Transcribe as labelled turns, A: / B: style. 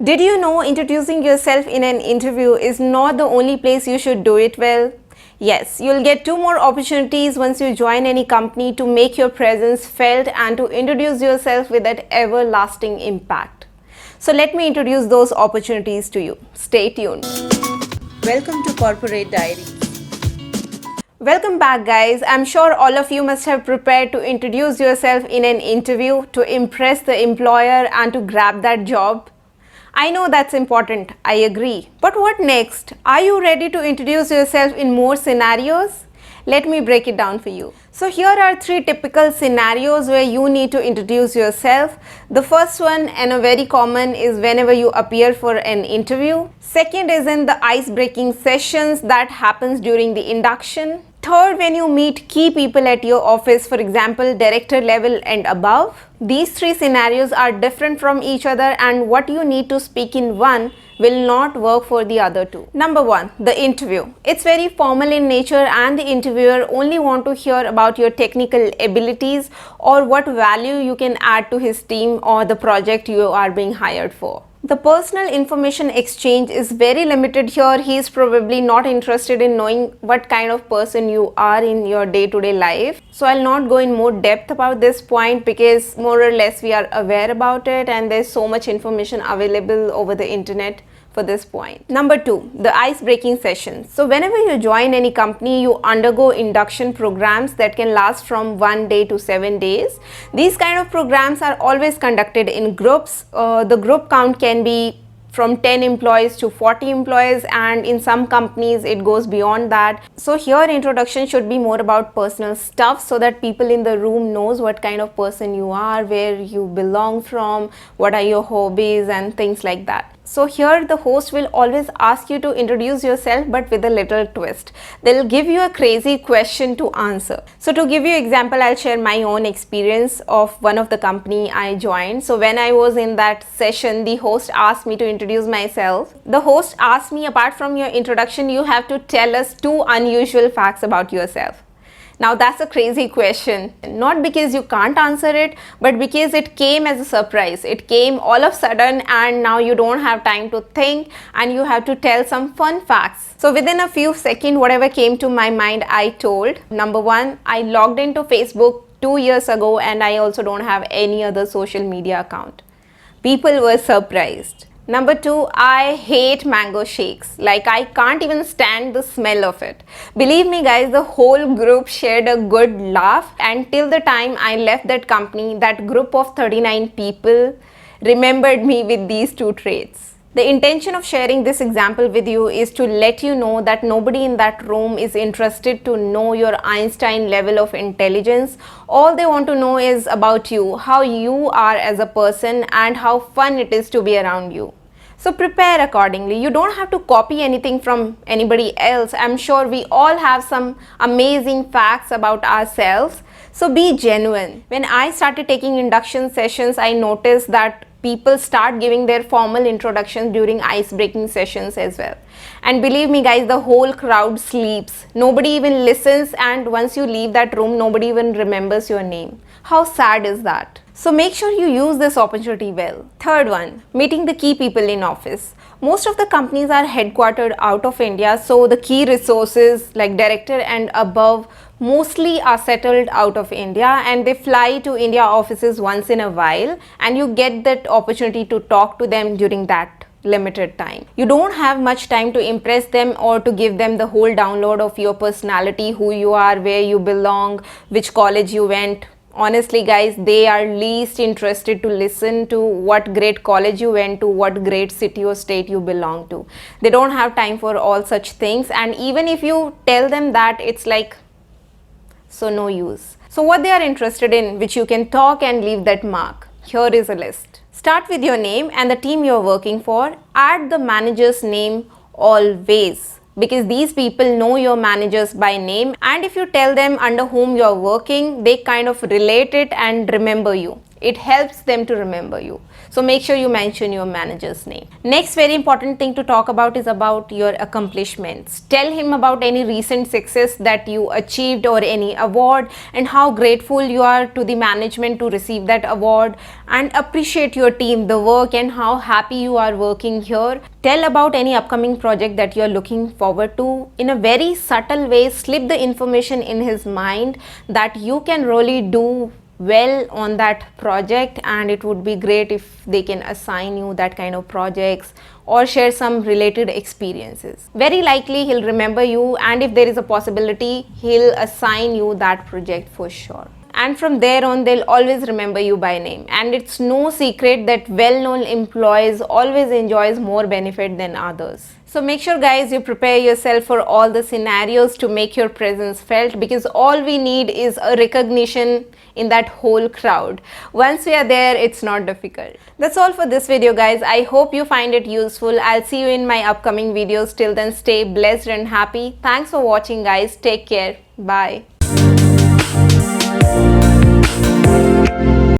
A: Did you know introducing yourself in an interview is not the only place you should do it well? Yes, you'll get two more opportunities once you join any company to make your presence felt and to introduce yourself with that everlasting impact. So let me introduce those opportunities to you. Stay tuned.
B: Welcome to Corporate Diaries.
A: Welcome back, guys. I'm sure all of you must have prepared to introduce yourself in an interview to impress the employer and to grab that job. I know that's important, I agree. But what next? Are you ready to introduce yourself in more scenarios? Let me break it down for you. So here are three typical scenarios where you need to introduce yourself. The first one, and a very common, is whenever you appear for an interview. Second is in the ice-breaking sessions that happens during the induction. Third, when you meet key people at your office, for example, director level and above. These three scenarios are different from each other, and what you need to speak in one will not work for the other two. Number one, the interview. It's very formal in nature and the interviewer only want to hear about your technical abilities or what value you can add to his team or the project you are being hired for. The personal information exchange is very limited here. He is probably not interested in knowing what kind of person you are in your day-to-day life. So I'll not go in more depth about this point because more or less we are aware about it and there's so much information available over the internet for this point. Number two, the ice-breaking sessions. So whenever you join any company, you undergo induction programs that can last from 1 day to 7 days. These kind of programs are always conducted in groups. The group count can be from 10 employees to 40 employees, and in some companies it goes beyond that. So here introduction should be more about personal stuff so that people in the room knows what kind of person you are, where you belong from, what are your hobbies and things like that. So here the host will always ask you to introduce yourself, but with a little twist. They'll give you a crazy question to answer. So to give you example, I'll share my own experience of one of the company I joined. So when I was in that session, the host asked me to introduce myself. The host asked me, apart from your introduction, you have to tell us 2 unusual facts about yourself. Now that's a crazy question, not because you can't answer it, but because it came as a surprise. It came all of a sudden and now you don't have time to think and you have to tell some fun facts. So within a few seconds, whatever came to my mind, I told. Number one, I logged into Facebook 2 years ago and I also don't have any other social media account. People were surprised. Number two, I hate mango shakes. Like, I can't even stand the smell of it. Believe me guys, the whole group shared a good laugh, and till the time I left that company, that group of 39 people remembered me with these 2 traits. The intention of sharing this example with you is to let you know that nobody in that room is interested to know your Einstein level of intelligence. All they want to know is about you, how you are as a person and how fun it is to be around you. So prepare accordingly. You don't have to copy anything from anybody else. I'm sure we all have some amazing facts about ourselves. So be genuine. When I started taking induction sessions, I noticed that people start giving their formal introductions during ice-breaking sessions as well. And believe me guys, the whole crowd sleeps. Nobody even listens, and once you leave that room, nobody even remembers your name. How sad is that? So make sure you use this opportunity well. Third one, meeting the key people in office. Most of the companies are headquartered out of India, so the key resources like director and above mostly are settled out of India, and they fly to India offices once in a while, and you get that opportunity to talk to them during that limited time. You don't have much time to impress them or to give them the whole download of your personality, who you are, where you belong, which college you went. Honestly guys, they are least interested to listen to what great college you went to, what great city or state you belong to. They don't have time for all such things, and even if you tell them that, it's like, so no use. So what they are interested in, which you can talk and leave that mark. Here is a list. Start with your name and the team you're working for. Add the manager's name always, because these people know your managers by name, and if you tell them under whom you're working, they kind of relate it and remember you. It helps them to remember you. So make sure you mention your manager's name. Next very important thing to talk about is about your accomplishments. Tell him about any recent success that you achieved or any award, and how grateful you are to the management to receive that award, and appreciate your team, the work, and how happy you are working here. Tell about any upcoming project that you are looking forward to. In a very subtle way, slip the information in his mind that you can really do well on that project, and it would be great if they can assign you that kind of projects or share some related experiences. Very likely he'll remember you, and if there is a possibility, he'll assign you that project for sure. And from there on, they'll always remember you by name. And it's no secret that well-known employees always enjoys more benefit than others. So make sure guys, you prepare yourself for all the scenarios to make your presence felt, because all we need is a recognition in that whole crowd. Once we are there, it's not difficult. That's all for this video guys. I hope you find it useful. I'll see you in my upcoming videos. Till then, stay blessed and happy. Thanks for watching guys. Take care. Bye.